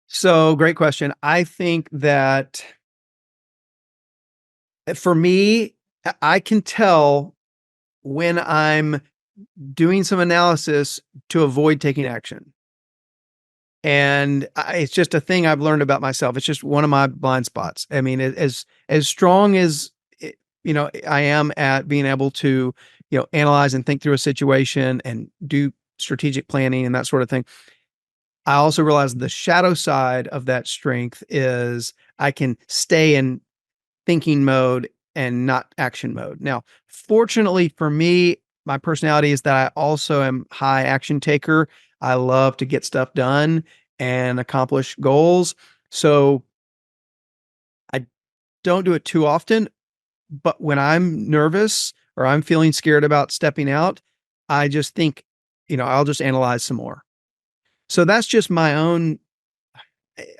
Speaker 3: So, great question. I think that for me, I can tell when I'm doing some analysis to avoid taking action. And it's just a thing I've learned about myself. It's just one of my blind spots. I mean, as strong as, you know, I am at being able to, you know, analyze and think through a situation and do strategic planning and that sort of thing, I also realize the shadow side of that strength is I can stay in thinking mode and not action mode. Now, fortunately for me, my personality is that I also am high action taker. I love to get stuff done and accomplish goals. So I don't do it too often, but when I'm nervous or I'm feeling scared about stepping out, I just think, you know, I'll just analyze some more. So that's just my own.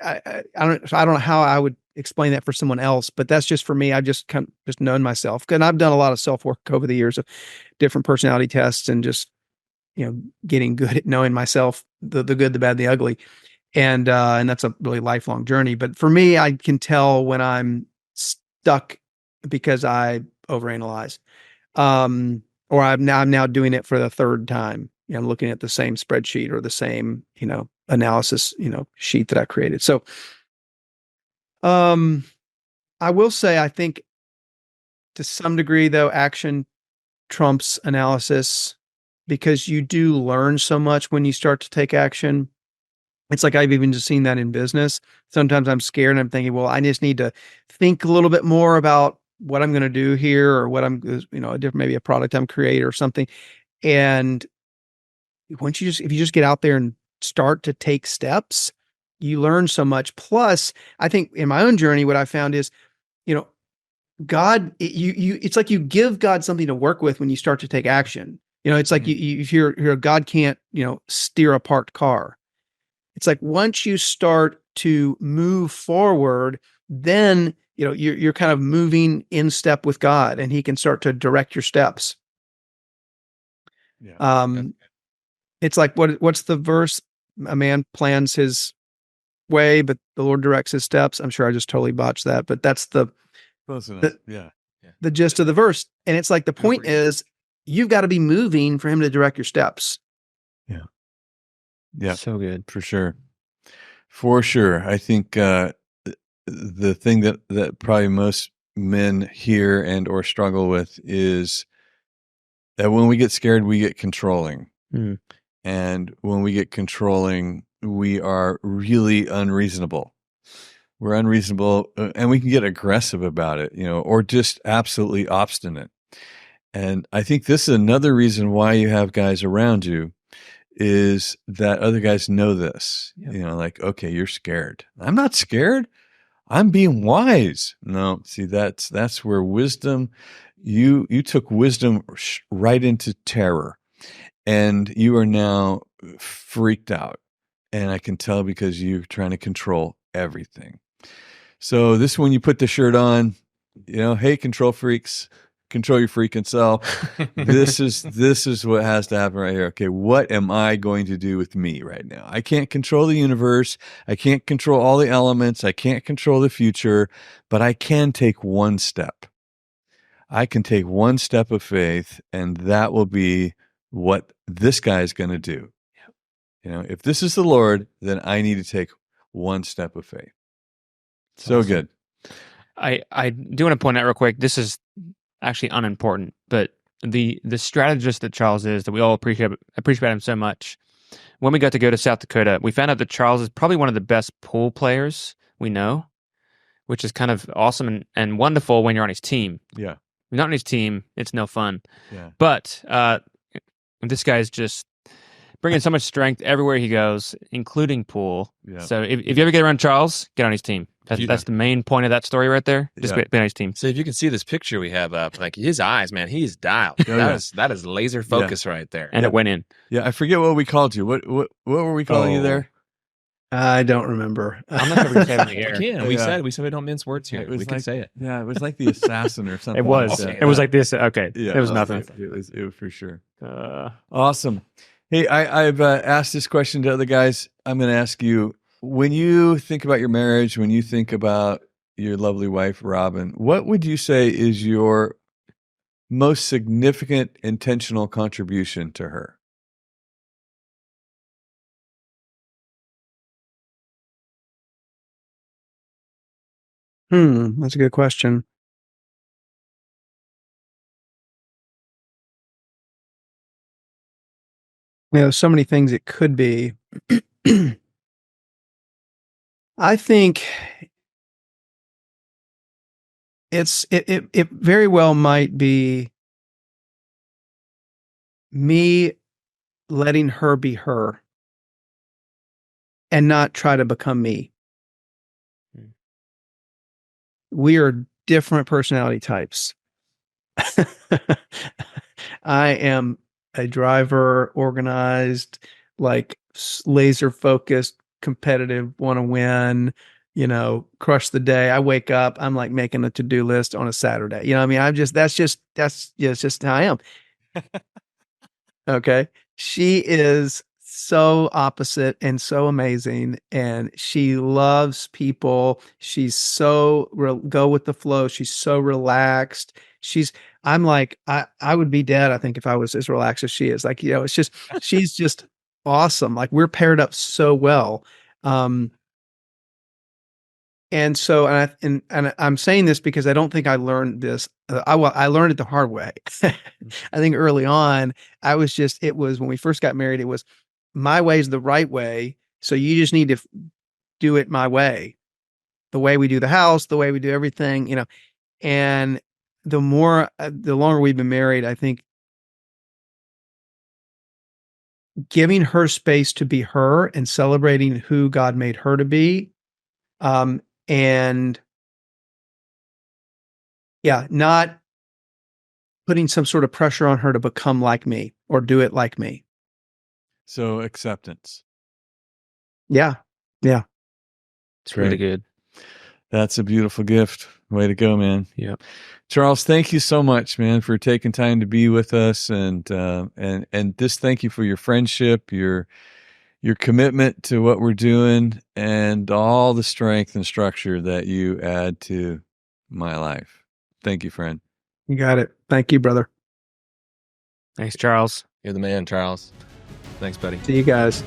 Speaker 3: I don't know how I would explain that for someone else, but that's just for me. I've just just known myself, and I've done a lot of self work over the years of different personality tests and just, you know, getting good at knowing myself, the good, the bad, the ugly, and that's a really lifelong journey. But for me, I can tell when I'm stuck because I overanalyze, or I'm now doing it for the third time. You know, I'm looking at the same spreadsheet or the same, you know, analysis, you know, sheet that I created. So, I will say, I think to some degree, though, action trumps analysis because you do learn so much when you start to take action. It's like I've even just seen that in business. Sometimes I'm scared and I'm thinking, well, I just need to think a little bit more about what I'm going to do here or what I'm, a different, maybe a product I'm creating or something. And if you just get out there and start to take steps, you learn so much. Plus, I think in my own journey, what I found is, God, it's like you give God something to work with when you start to take action. It's like if you're God can't, steer a parked car. It's like once you start to move forward, then you're kind of moving in step with God, and He can start to direct your steps.
Speaker 2: Yeah.
Speaker 3: It's like what's the verse? A man plans his way, but the Lord directs his steps. I'm sure I just totally botched that, but that's the gist of the verse. And it's like the point is you've got to be moving for Him to direct your steps.
Speaker 2: Yeah. Yeah.
Speaker 4: So good.
Speaker 2: For sure. For sure. I think the thing that probably most men hear and or struggle with is that when we get scared, we get controlling.
Speaker 4: Mm.
Speaker 2: And when we get controlling, we are really unreasonable. We're unreasonable and we can get aggressive about it, or just absolutely obstinate. And I think this is another reason why you have guys around you is that other guys know this, like, okay, you're scared. I'm not scared. I'm being wise. No, see, that's where wisdom, you took wisdom right into terror and you are now freaked out. And I can tell because you're trying to control everything. So this is when you put the shirt on, hey, control freaks, control your freaking self. This is what has to happen right here. Okay, what am I going to do with me right now? I can't control the universe. I can't control all the elements. I can't control the future, but I can take one step. I can take one step of faith, and that will be what this guy is going to do. If this is the Lord, then I need to take one step of faith. So awesome. Good.
Speaker 4: I do want to point out real quick, this is actually unimportant, but the strategist that Charles is, that we all appreciate him so much. When we got to go to South Dakota, we found out that Charles is probably one of the best pool players we know, which is kind of awesome and wonderful when you're on his team.
Speaker 2: Yeah.
Speaker 4: If you're not on his team, it's no fun.
Speaker 2: Yeah.
Speaker 4: But this guy's just bringing so much strength everywhere he goes, including pool. Yeah. So if you ever get around Charles, get on his team. That's the main point of that story right there. Just be on his team.
Speaker 1: So if you can see this picture we have up, like his eyes, man, he's dialed. That is laser focus right there.
Speaker 4: And it went in.
Speaker 2: Yeah, I forget what we called you. What were we calling you there?
Speaker 3: I don't remember.
Speaker 4: I'm not going to say it in the air.
Speaker 1: We said we don't mince words here. We can say it.
Speaker 2: Yeah, it was like the assassin or something.
Speaker 4: It was. It was like this. Okay.
Speaker 2: Yeah,
Speaker 4: it was nothing.
Speaker 2: It was for sure. Awesome. Hey, I've asked this question to other guys. I'm going to ask you, when you think about your marriage, when you think about your lovely wife, Robin, what would you say is your most significant intentional contribution to her?
Speaker 3: That's a good question. So many things it could be. I think it very well might be me letting her be her and not try to become me. We are different personality types. I am a driver, organized, like laser focused, competitive, want to win, crush the day. I wake up, I'm like making a to-do list on a Saturday. That's just how I am. Okay. She is so opposite and so amazing. And she loves people. She's so go with the flow. She's so relaxed. I'm like, I would be dead, I think, if I was as relaxed as she is. Like, it's just, she's just awesome. Like, we're paired up so well. And And so, and I'm saying this because I don't think I learned this. I learned it the hard way. I think early on, it was when we first got married, it was my way is the right way. So you just need to do it my way, the way we do the house, the way we do everything, and the longer we've been married, I think giving her space to be her and celebrating who God made her to be, and not putting some sort of pressure on her to become like me or do it like me.
Speaker 2: So acceptance.
Speaker 3: Yeah.
Speaker 4: It's really good.
Speaker 2: That's a beautiful gift. Way to go, man.
Speaker 4: Yep.
Speaker 2: Charles, thank you so much, man, for taking time to be with us, and just thank you for your friendship, your commitment to what we're doing, and all the strength and structure that you add to my life. Thank you, friend.
Speaker 3: You got it. Thank you, brother.
Speaker 4: Thanks, Charles.
Speaker 1: You're the man, Charles. Thanks, buddy.
Speaker 3: See you guys.